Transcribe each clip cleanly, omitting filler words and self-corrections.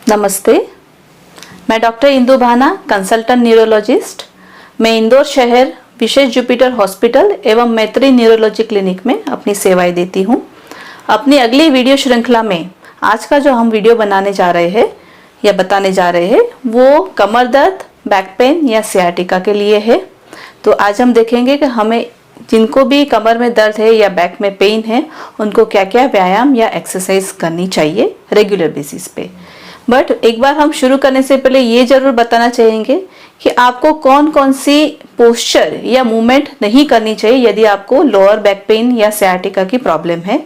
नमस्ते, मैं डॉक्टर इंदु भाना, consultant neurologist. मैं इंदौर शहर विशेष जुपिटर हॉस्पिटल एवं मैत्री न्यूरोलॉजी क्लिनिक में अपनी सेवाएं देती हूं। अपनी अगली वीडियो श्रृंखला में आज का जो हम वीडियो बनाने जा रहे हैं या बताने जा रहे हैं वो कमर दर्द, बैक पेन या सियाटिका के लिए है। तो आज हम देखेंगे कि हमें जिनको भी कमर में दर्द है या बैक में पेन है उनको क्या क्या व्यायाम या एक्सरसाइज करनी चाहिए रेगुलर बेसिस पे। बट एक बार हम शुरू करने से पहले ये जरूर बताना चाहेंगे कि आपको कौन कौन सी पोस्चर या मूवमेंट नहीं करनी चाहिए यदि आपको लोअर बैक पेन या सियाटिका की प्रॉब्लम है।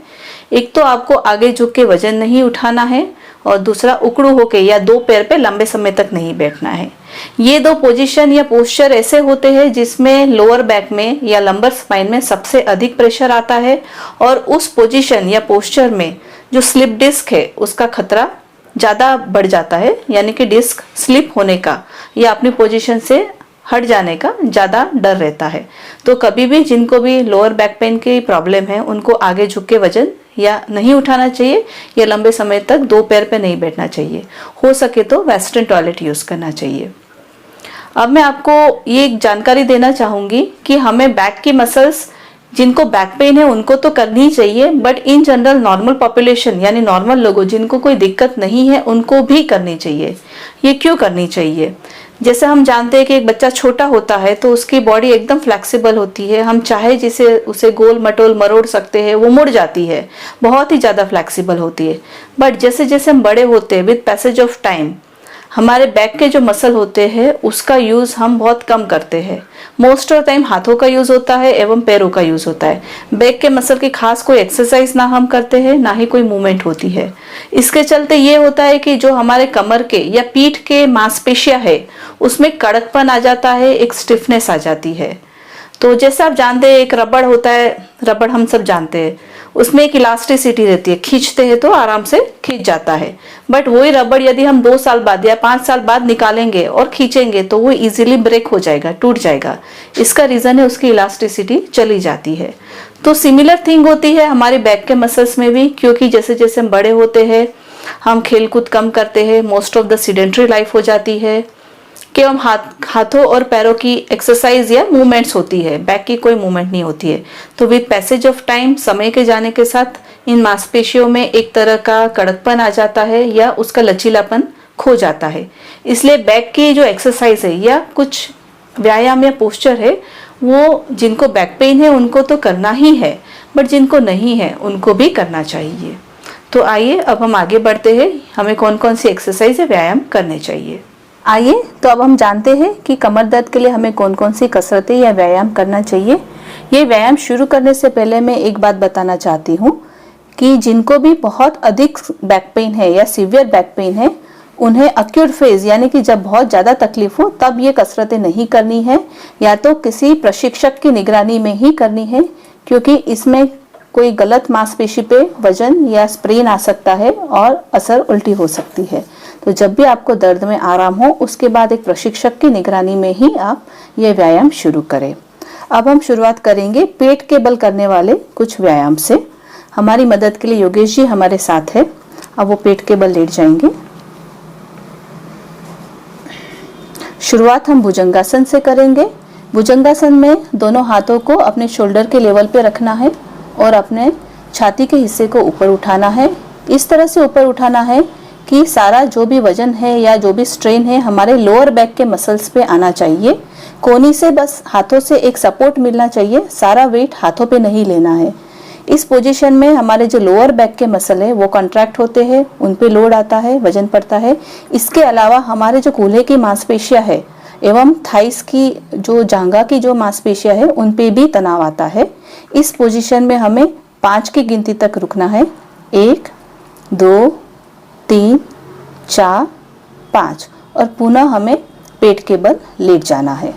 एक तो आपको आगे झुक के वजन नहीं उठाना है और दूसरा उकड़ू होके या दो पैर पे लंबे समय तक नहीं बैठना है। ये दो पोजीशन या पोस्चर ऐसे होते हैं जिसमें लोअर बैक में या लंबर स्पाइन में सबसे अधिक प्रेशर आता है और उस पोजीशन या पोस्चर में जो स्लिप डिस्क है उसका खतरा ज़्यादा बढ़ जाता है, यानी कि डिस्क स्लिप होने का या अपनी पोजीशन से हट जाने का ज़्यादा डर रहता है। तो कभी भी जिनको भी लोअर बैक पेन की प्रॉब्लम है उनको आगे झुक के वजन या नहीं उठाना चाहिए या लंबे समय तक दो पैर पे नहीं बैठना चाहिए। हो सके तो वेस्टर्न टॉयलेट यूज़ करना चाहिए। अब मैं आपको ये एक जानकारी देना चाहूँगी कि हमें बैक की मसल्स जिनको बैक पेन है उनको तो करनी ही चाहिए, but in general normal population यानी नॉर्मल लोगों जिनको कोई दिक्कत नहीं है उनको भी करनी चाहिए। ये क्यों करनी चाहिए? जैसे हम जानते हैं कि एक बच्चा छोटा होता है तो उसकी बॉडी एकदम फ्लेक्सिबल होती है, हम चाहे जिसे उसे गोल मटोल मरोड़ सकते हैं, वो मुड़ जाती है, बहुत ही ज़्यादा फ्लेक्सिबल होती है। बट जैसे जैसे हम बड़े होते हैं विद पैसेज ऑफ टाइम हमारे बैक के जो मसल होते हैं उसका यूज़ हम बहुत कम करते हैं। मोस्ट ऑफ टाइम हाथों का यूज़ होता है एवं पैरों का यूज़ होता है। बैक के मसल की खास कोई एक्सरसाइज ना हम करते हैं ना ही कोई मूवमेंट होती है। इसके चलते ये होता है कि जो हमारे कमर के या पीठ के मांसपेशियां है उसमें कड़कपन आ जाता है, एक स्टिफनेस आ जाती है। तो जैसे आप जानते हैं एक रबड़ होता है, रबड़ हम सब जानते हैं, उसमें एक इलास्टिसिटी रहती है, खींचते हैं तो आराम से खींच जाता है। बट वही रबड़ यदि हम 2 साल बाद या 5 साल बाद निकालेंगे और खींचेंगे तो वो इजीली ब्रेक हो जाएगा, टूट जाएगा। इसका रीजन है उसकी इलास्टिसिटी चली जाती है। तो सिमिलर थिंग होती है हमारे बैक के मसल्स में भी, क्योंकि जैसे जैसे हम बड़े होते हैं हम खेलकूद कम करते हैं, most of the sedentary life हो जाती है, केवल हाथों और पैरों की एक्सरसाइज या मूवमेंट्स होती है, बैक की कोई मूवमेंट नहीं होती है। तो विद पैसेज ऑफ टाइम, समय के जाने के साथ इन मांसपेशियों में एक तरह का कड़कपन आ जाता है या उसका लचीलापन खो जाता है। इसलिए बैक की जो एक्सरसाइज है या कुछ व्यायाम या पोस्चर है वो जिनको बैक पेन है उनको तो करना ही है, बट जिनको नहीं है उनको भी करना चाहिए। तो आइए अब हम आगे बढ़ते हैं, हमें कौन कौन सी एक्सरसाइज या व्यायाम करने चाहिए। आइए तो अब हम जानते हैं कि कमर दर्द के लिए हमें कौन कौन सी कसरतें या व्यायाम करना चाहिए। ये व्यायाम शुरू करने से पहले मैं एक बात बताना चाहती हूँ कि जिनको भी बहुत अधिक बैक पेन है या सीवियर बैक पेन है उन्हें एक्यूट फेज यानी कि जब बहुत ज़्यादा तकलीफ हो तब ये कसरतें नहीं करनी है, या तो किसी प्रशिक्षक की निगरानी में ही करनी है, क्योंकि इसमें कोई गलत मांसपेशी पे वजन या स्प्रेन आ सकता है और असर उल्टी हो सकती है। तो जब भी आपको दर्द में आराम हो उसके बाद एक प्रशिक्षक की निगरानी में ही आप ये व्यायाम शुरू करें। अब हम शुरुआत करेंगे पेट के बल करने वाले कुछ व्यायाम से। हमारी मदद के लिए योगेश जी हमारे साथ है। अब वो पेट के बल लेट जाएंगे। शुरुआत हम भुजंगासन से करेंगे। भुजंगासन में दोनों हाथों को अपने शोल्डर के लेवल पे रखना है और अपने छाती के हिस्से को ऊपर उठाना है। इस तरह से ऊपर उठाना है कि सारा जो भी वजन है या जो भी स्ट्रेन है हमारे लोअर बैक के मसल्स पे आना चाहिए। कोनी से बस हाथों से एक सपोर्ट मिलना चाहिए, सारा वेट हाथों पे नहीं लेना है। इस पोजीशन में हमारे जो लोअर बैक के मसल है वो कॉन्ट्रैक्ट होते हैं, उन पे लोड आता है, वजन पड़ता है। इसके अलावा हमारे जो कूल्हे की मांसपेशियां है एवं थाइस की जो जांघा की जो मांसपेशियां है उन पे भी तनाव आता है। इस पोजीशन में हमें 5 की गिनती तक रुकना है। 1 2 3 4 5 और पुनः हमें पेट के बल लेट जाना है।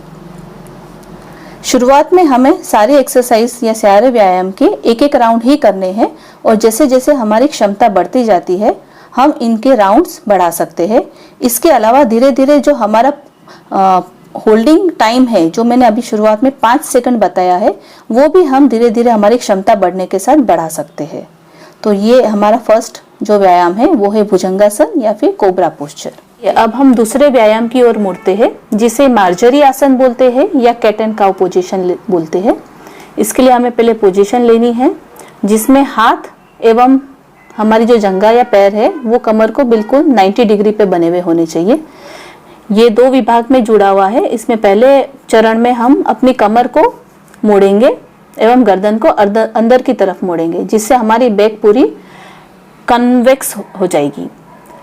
शुरुआत में हमें सारी एक्सरसाइज या सारे व्यायाम के एक एक राउंड ही करने हैं और जैसे जैसे हमारी क्षमता बढ़ती जाती है हम इनके राउंड्स बढ़ा सकते हैं। इसके अलावा धीरे धीरे जो हमारा होल्डिंग टाइम है जो मैंने अभी शुरुआत में 5 सेकंड बताया है वो भी हम धीरे धीरे हमारी क्षमता बढ़ने के साथ बढ़ा सकते हैं। तो ये हमारा फर्स्ट जो व्यायाम है वो है भुजंगासन या फिर कोबरा पोस्चर। अब हम दूसरे व्यायाम की ओर मुड़ते हैं, जिसे मार्जरी आसन बोलते हैं या कैट एंड काउ पोजीशन बोलते हैं। इसके लिए हमें पहले पोजीशन लेनी है जिसमें हाथ एवं हमारी जो जंघा या पैर है वो कमर को बिल्कुल 90 डिग्री पे बने हुए होने चाहिए। ये दो विभाग में जुड़ा हुआ है। इसमें पहले चरण में हम अपनी कमर को मोड़ेंगे एवं गर्दन को अंदर की तरफ मोड़ेंगे, जिससे हमारी बैक पूरी कन्वेक्स हो जाएगी।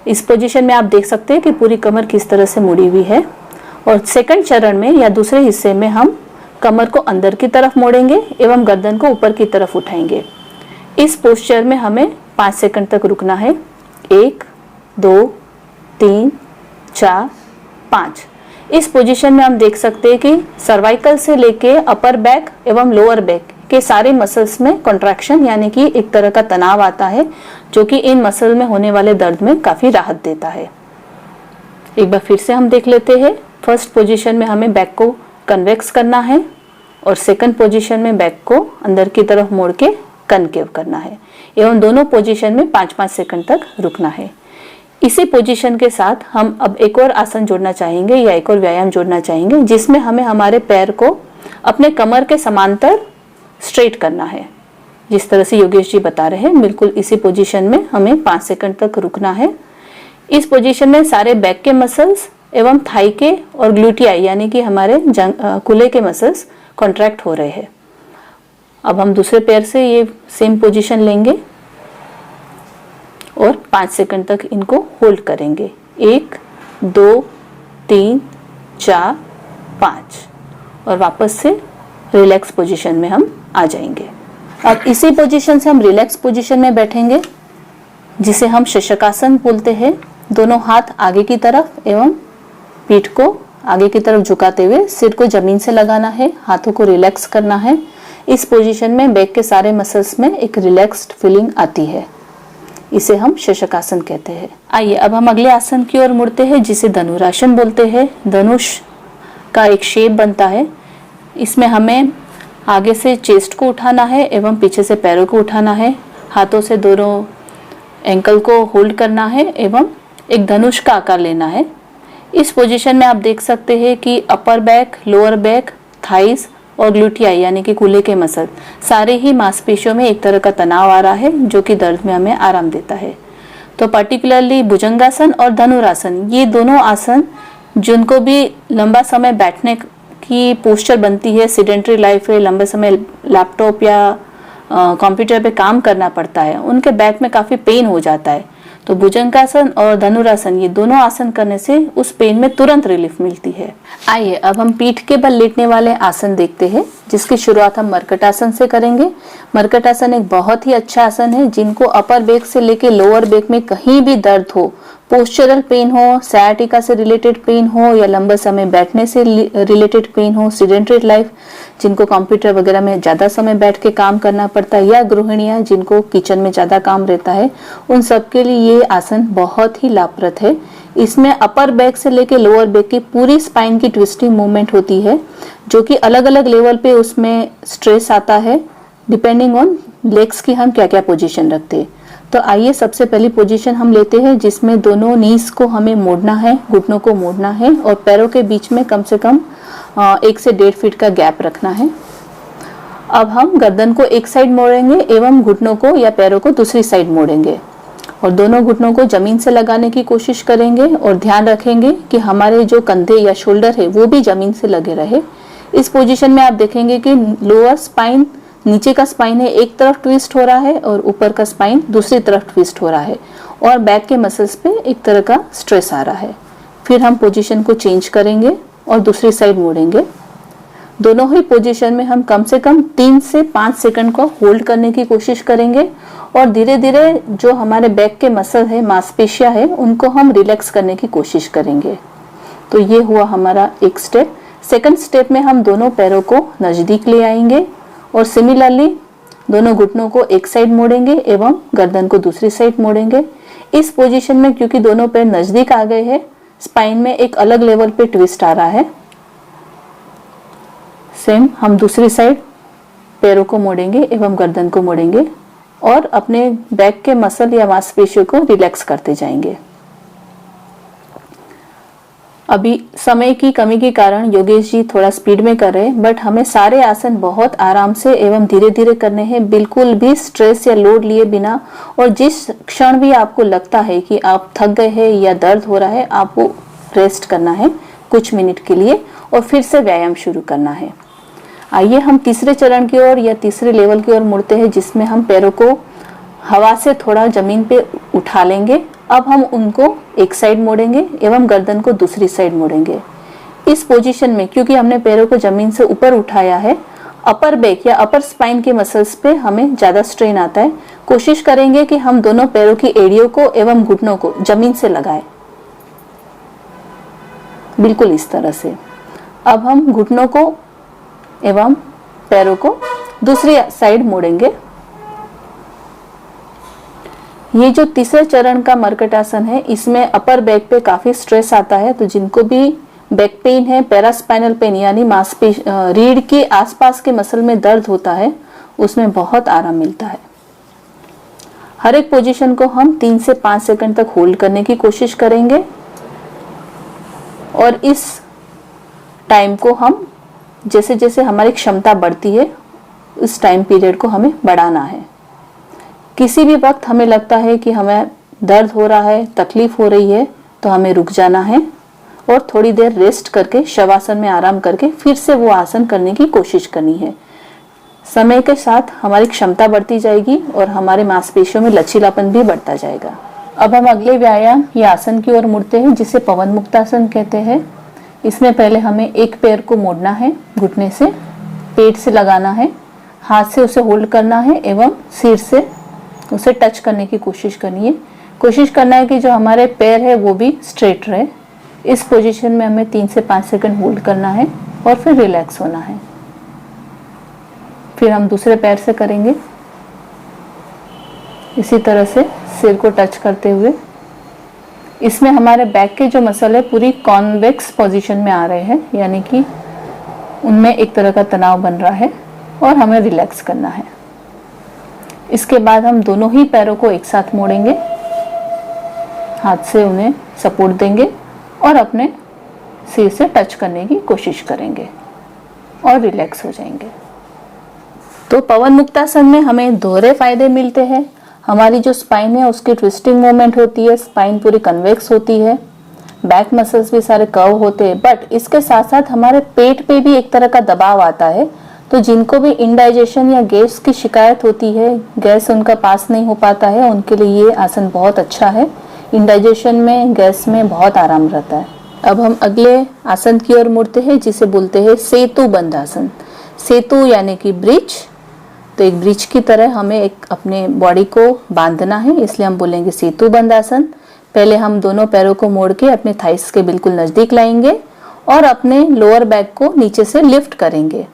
इस पोजीशन में आप देख सकते हैं कि पूरी कमर किस तरह से मुड़ी हुई है। और सेकंड चरण में या दूसरे हिस्से में हम कमर को अंदर की तरफ मोड़ेंगे एवं गर्दन को ऊपर की तरफ उठाएंगे। इस पोस्चर में हमें 5 सेकंड तक रुकना है। 1 2 3 4 5। इस पोजीशन में हम देख सकते हैं कि सर्वाइकल से लेके अपर बैक एवं लोअर बैक के सारे मसल्स में कॉन्ट्रैक्शन यानी कि एक तरह का तनाव आता है, जो कि इन मसल में होने वाले दर्द में काफी राहत देता है। एक बार फिर से हम देख लेते हैं। फर्स्ट पोजीशन में हमें बैक को कन्वेक्स करना है और सेकंड पोजीशन में बैक को अंदर की तरफ मोड़ के कनकेव करना है एवं दोनों पोजीशन में 5-5 सेकंड तक रुकना है। इसी पोजीशन के साथ हम अब एक और आसन जोड़ना चाहेंगे या एक और व्यायाम जोड़ना चाहेंगे, जिसमें हमें हमारे पैर को अपने कमर के समांतर स्ट्रेट करना है। जिस तरह से योगेश जी बता रहे हैं, बिल्कुल इसी पोजीशन में हमें 5 सेकंड तक रुकना है। इस पोजीशन में सारे बैक के मसल्स एवं थाई के और ग्लूटियाई यानी कि हमारे कूल्हे के मसल्स कॉन्ट्रैक्ट हो रहे हैं। अब हम दूसरे पैर से ये सेम पोजीशन लेंगे और 5 सेकंड तक इनको होल्ड करेंगे। 1 2 3 4 5 और वापस से रिलैक्स पोजीशन में हम आ जाएंगे। अब इसी पोजीशन से हम रिलैक्स पोजीशन में बैठेंगे, जिसे हम शशकासन बोलते हैं। दोनों हाथ आगे की तरफ एवं पीठ को आगे की तरफ झुकाते हुए सिर को जमीन से लगाना है, हाथों को रिलैक्स करना है। इस पोजीशन में बैक के सारे मसल्स में एक रिलैक्स्ड फीलिंग आती है। इसे हम शशकासन कहते हैं। आइए अब हम अगले आसन की ओर मुड़ते हैं, जिसे धनुरासन बोलते हैं। धनुष का एक शेप बनता है। इसमें हमें आगे से चेस्ट को उठाना है एवं पीछे से पैरों को उठाना है। हाथों से दोनों एंकल को होल्ड करना है एवं एक धनुष का आकार लेना है। इस पोजीशन में आप देख सकते हैं कि upper back, lower back, thighs और ग्लूटियाई यानी कि कूल्हे के मसल सारे ही मांसपेशियों में एक तरह का तनाव आ रहा है, जो कि दर्द में हमें आराम देता है। तो पर्टिकुलरली भुजंगासन और धनुरासन, ये दोनों आसन जिनको भी लंबा समय बैठने की पोस्चर बनती है, सीडेंटरी लाइफ है, लंबे समय लैपटॉप या कंप्यूटर पे काम करना पड़ता है, उनके बैक में काफी पेन हो जाता है। तो भुजंगासन और धनुरासन ये दोनों आसन करने से उस पेन में तुरंत रिलीफ मिलती है। आइए अब हम पीठ के बल लेटने वाले आसन देखते हैं, जिसकी शुरुआत हम मरकटासन से करेंगे। मरकटासन एक बहुत ही अच्छा आसन है। जिनको अपर बैक से लेके लोअर बैक में कहीं भी दर्द हो, पोस्चरल पेन हो, सयाटिका से रिलेटेड पेन हो या लंबा समय बैठने से रिलेटेड पेन हो, सीडेंटरी लाइफ जिनको कंप्यूटर वगैरह में ज्यादा समय बैठ के काम करना पड़ता है, या गृहिणियां जिनको किचन में ज्यादा काम रहता है, उन सबके लिए ये आसन बहुत ही लाभप्रद है। इसमें अपर बैक से लेके लोअर बैक की पूरी स्पाइन की ट्विस्टिंग मूवमेंट होती है, जो कि अलग अलग लेवल पे उसमें स्ट्रेस आता है डिपेंडिंग ऑन लेग्स की हम क्या क्या पोजीशन रखते हैं। तो आइए सबसे पहली पोजीशन हम लेते हैं, जिसमें दोनों नीज को हमें मोड़ना है, घुटनों को मोड़ना है और पैरों के बीच में कम से कम 1 से 1.5 फीट का गैप रखना है। अब हम गर्दन को एक साइड मोड़ेंगे एवं घुटनों को या पैरों को दूसरी साइड मोड़ेंगे और दोनों घुटनों को जमीन से लगाने की कोशिश करेंगे और ध्यान रखेंगे कि हमारे जो कंधे या शोल्डर है वो भी जमीन से लगे रहे। इस पोजीशन में आप देखेंगे कि लोअर स्पाइन, नीचे का स्पाइन है एक तरफ ट्विस्ट हो रहा है और ऊपर का स्पाइन दूसरी तरफ ट्विस्ट हो रहा है और बैक के मसल्स पे एक तरह का स्ट्रेस आ रहा है। फिर हम पोजीशन को चेंज करेंगे और दूसरी साइड मोड़ेंगे। दोनों ही पोजीशन में हम कम से कम 3 से 5 सेकंड को होल्ड करने की कोशिश करेंगे और धीरे धीरे जो हमारे बैक के मसल है, मांसपेशियां है, उनको हम रिलैक्स करने की कोशिश करेंगे। तो ये हुआ हमारा एक स्टेप। सेकंड स्टेप में हम दोनों पैरों को नजदीक ले आएंगे और सिमिलरली दोनों घुटनों को एक साइड मोड़ेंगे एवं गर्दन को दूसरी साइड मोड़ेंगे। इस पोजीशन में क्योंकि दोनों पैर नजदीक आ गए हैं, स्पाइन में एक अलग लेवल पे ट्विस्ट आ रहा है। सेम हम दूसरी साइड पैरों को मोड़ेंगे एवं गर्दन को मोड़ेंगे और अपने बैक के मसल या मांसपेशियों को रिलैक्स करते जाएंगे। अभी समय की कमी के कारण योगेश जी थोड़ा स्पीड में कर रहे हैं, बट हमें सारे आसन बहुत आराम से एवं धीरे धीरे करने हैं, बिल्कुल भी स्ट्रेस या लोड लिए बिना। और जिस क्षण भी आपको लगता है कि आप थक गए हैं या दर्द हो रहा है, आपको रेस्ट करना है कुछ मिनट के लिए और फिर से व्यायाम शुरू करना है। आइए हम तीसरे चरण की ओर या तीसरे लेवल की ओर मुड़ते हैं, जिसमें हम पैरों को हवा से थोड़ा जमीन पे उठा लेंगे। अब हम उनको एक साइड मोड़ेंगे एवं गर्दन को दूसरी साइड मोड़ेंगे। इस पोजीशन में क्योंकि हमने पैरों को जमीन से ऊपर उठाया है, अपर बैक या अपर स्पाइन के मसल्स पे हमें ज्यादा स्ट्रेन आता है। कोशिश करेंगे कि हम दोनों पैरों की एड़ियों को एवं घुटनों को जमीन से लगाएं, बिल्कुल इस तरह से। अब हम घुटनों को एवं पैरों को दूसरी साइड मोड़ेंगे। ये जो तीसरे चरण का मर्कट आसन है, इसमें अपर बैक पे काफी स्ट्रेस आता है, तो जिनको भी बैक पेन है, पैरास्पाइनल पेन यानी मांसपेशी रीढ़ के आसपास के मसल में दर्द होता है, उसमें बहुत आराम मिलता है। हर एक पोजीशन को हम 3 से 5 सेकंड तक होल्ड करने की कोशिश करेंगे और इस टाइम को हम जैसे जैसे हमारी क्षमता बढ़ती है, इस टाइम पीरियड को हमें बढ़ाना है। किसी भी वक्त हमें लगता है कि हमें दर्द हो रहा है, तकलीफ हो रही है, तो हमें रुक जाना है और थोड़ी देर रेस्ट करके शवासन में आराम करके फिर से वो आसन करने की कोशिश करनी है। समय के साथ हमारी क्षमता बढ़ती जाएगी और हमारे मांसपेशियों में लचीलापन भी बढ़ता जाएगा। अब हम अगले व्यायाम या आसन की ओर मुड़ते हैं, जिसे पवन मुक्तासन कहते हैं। इसमें पहले हमें एक पैर को मोड़ना है, घुटने से पेट से लगाना है, हाथ से उसे होल्ड करना है एवं सिर से उसे टच करने की कोशिश करनी है। कोशिश करना है कि जो हमारे पैर है वो भी स्ट्रेट रहे। इस पोजीशन में हमें 3 से 5 सेकंड होल्ड करना है और फिर रिलैक्स होना है। फिर हम दूसरे पैर से करेंगे, इसी तरह से सिर को टच करते हुए। इसमें हमारे बैक के जो मसल है पूरी कॉन्वेक्स पोजीशन में आ रहे हैं, यानी कि उनमें एक तरह का तनाव बन रहा है और हमें रिलैक्स करना है। इसके बाद हम दोनों ही पैरों को एक साथ मोड़ेंगे, हाथ से उन्हें सपोर्ट देंगे और अपने सिर से टच करने की कोशिश करेंगे और रिलैक्स हो जाएंगे। तो पवन मुक्तासन में हमें दोहरे फायदे मिलते हैं। हमारी जो स्पाइन है उसकी ट्विस्टिंग मूवमेंट होती है, स्पाइन पूरी कन्वेक्स होती है, बैक मसल्स भी सारे कर्व होते हैं, बट इसके साथ साथ हमारे पेट पे भी एक तरह का दबाव आता है। तो जिनको भी इंडाइजेशन या गैस की शिकायत होती है, गैस उनका पास नहीं हो पाता है, उनके लिए ये आसन बहुत अच्छा है। इंडाइजेशन में, गैस में बहुत आराम रहता है। अब हम अगले आसन की ओर मुड़ते हैं, जिसे बोलते हैं सेतु बंध आसन। सेतु यानी कि ब्रिज, तो एक ब्रिज की तरह हमें एक अपने बॉडी को बांधना है, इसलिए हम बोलेंगे सेतु बंध आसन। पहले हम दोनों पैरों को मोड़ के अपने थाइस के बिल्कुल नजदीक लाएंगे और अपने लोअर बैक को नीचे से लिफ्ट करेंगे।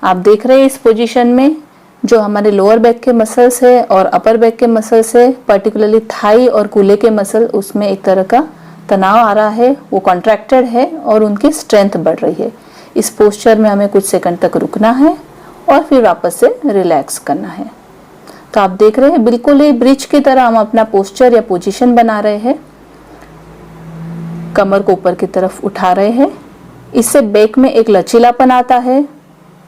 आप देख रहे हैं इस पोजीशन में जो हमारे लोअर बैक के मसल्स है और अपर बैक के मसल्स है, पर्टिकुलरली थाई और कूल्हे के मसल, उसमें एक तरह का तनाव आ रहा है, वो कॉन्ट्रैक्टेड है और उनकी स्ट्रेंथ बढ़ रही है। इस पोस्चर में हमें कुछ सेकंड तक रुकना है और फिर वापस से रिलैक्स करना है। तो आप देख रहे हैं बिल्कुल ही ब्रिज की तरह हम अपना पोस्चर या पोजीशन बना रहे हैं, कमर को ऊपर की तरफ उठा रहे हैं। इससे बैक में एक लचीलापन आता है,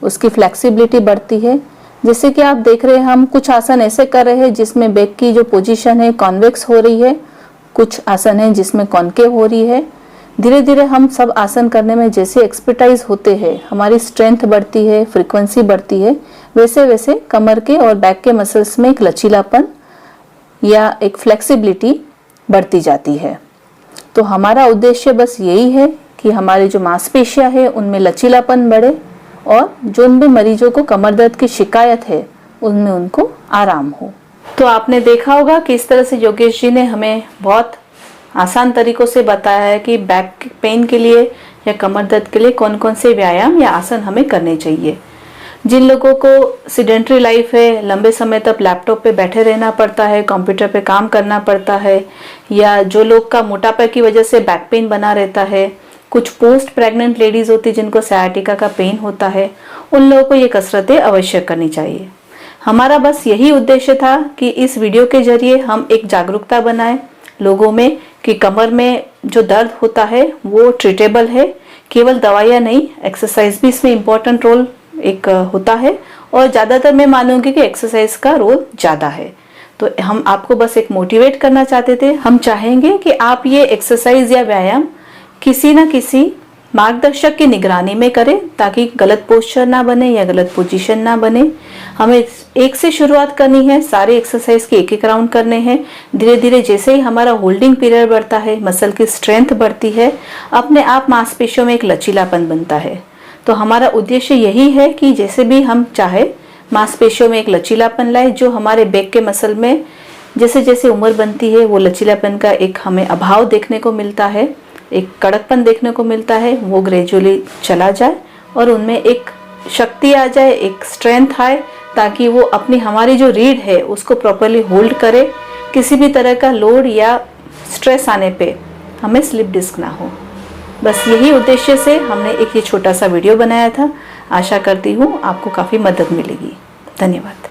उसकी फ्लेक्सिबिलिटी बढ़ती है। जैसे कि आप देख रहे हैं हम कुछ आसन ऐसे कर रहे हैं जिसमें बैक की जो पोजीशन है कॉन्वेक्स हो रही है, कुछ आसन है जिसमें कॉन्केव हो रही है। धीरे धीरे हम सब आसन करने में जैसे एक्सपर्टाइज होते हैं, हमारी स्ट्रेंथ बढ़ती है, फ्रीक्वेंसी बढ़ती है, वैसे वैसे कमर के और बैक के मसल्स में एक लचीलापन या एक फ्लेक्सिबिलिटी बढ़ती जाती है। तो हमारा उद्देश्य बस यही है कि हमारे जो मांसपेशियां है उनमें लचीलापन बढ़े और जो भी मरीजों को कमर दर्द की शिकायत है उनमें उनको आराम हो। तो आपने देखा होगा कि इस तरह से योगेश जी ने हमें बहुत आसान तरीकों से बताया है कि बैक पेन के लिए या कमर दर्द के लिए कौन कौन से व्यायाम या आसन हमें करने चाहिए। जिन लोगों को सिडेंट्री लाइफ है, लंबे समय तक लैपटॉप पे बैठे रहना पड़ता है, कंप्यूटर पे काम करना पड़ता है, या जो लोग का मोटापा की वजह से बैक पेन बना रहता है, कुछ पोस्ट प्रेग्नेंट लेडीज होती जिनको सयाटिका का पेन होता है, उन लोगों को ये कसरतें अवश्य करनी चाहिए। हमारा बस यही उद्देश्य था कि इस वीडियो के जरिए हम एक जागरूकता बनाएं लोगों में कि कमर में जो दर्द होता है वो ट्रीटेबल है, केवल दवाइयाँ नहीं, एक्सरसाइज भी इसमें इम्पोर्टेंट रोल एक होता है और ज़्यादातर मैं मानूंगी कि एक्सरसाइज का रोल ज़्यादा है। तो हम आपको बस एक मोटिवेट करना चाहते थे। हम चाहेंगे कि आप ये एक्सरसाइज या व्यायाम किसी न किसी मार्गदर्शक की निगरानी में करें ताकि गलत पोस्चर ना बने या गलत पोजीशन ना बने। हमें एक से शुरुआत करनी है, सारे एक्सरसाइज के एक राउंड करने हैं। धीरे धीरे जैसे ही हमारा होल्डिंग पीरियड बढ़ता है, मसल की स्ट्रेंथ बढ़ती है, अपने आप मांसपेशियों में एक लचीलापन बनता है। तो हमारा उद्देश्य यही है कि जैसे भी हम चाहे मांसपेशियों में एक लचीलापन लाए, जो हमारे बैक के मसल में जैसे जैसे उम्र बनती है वो लचीलापन का एक हमें अभाव देखने को मिलता है, एक कड़कपन देखने को मिलता है, वो ग्रेजुअली चला जाए और उनमें एक शक्ति आ जाए, एक स्ट्रेंथ आए, ताकि वो अपनी हमारी जो रीढ़ है उसको प्रॉपरली होल्ड करे, किसी भी तरह का लोड या स्ट्रेस आने पे हमें स्लिप डिस्क ना हो। बस यही उद्देश्य से हमने एक ये छोटा सा वीडियो बनाया था। आशा करती हूँ आपको काफ़ी मदद मिलेगी। धन्यवाद।